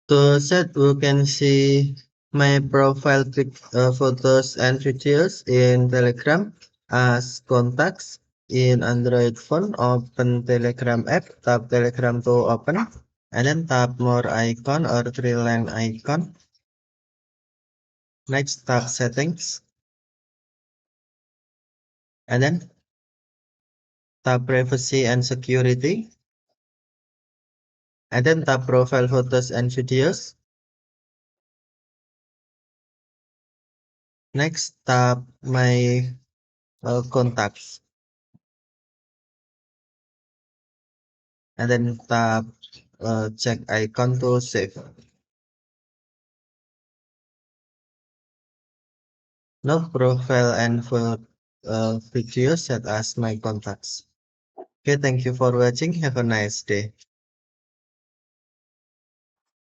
To set, we can see my profile photos and videos in Telegram as contacts. In Android phone, open Telegram app, tap Telegram to open, and then tap more icon or three line icon. Next, tap settings, and then tap privacy and security, and then tap profile photos and videos. Next, tap my contacts, and then tap check icon to save. No profile and full video set as my contacts. Okay, thank you for watching. Have a nice day.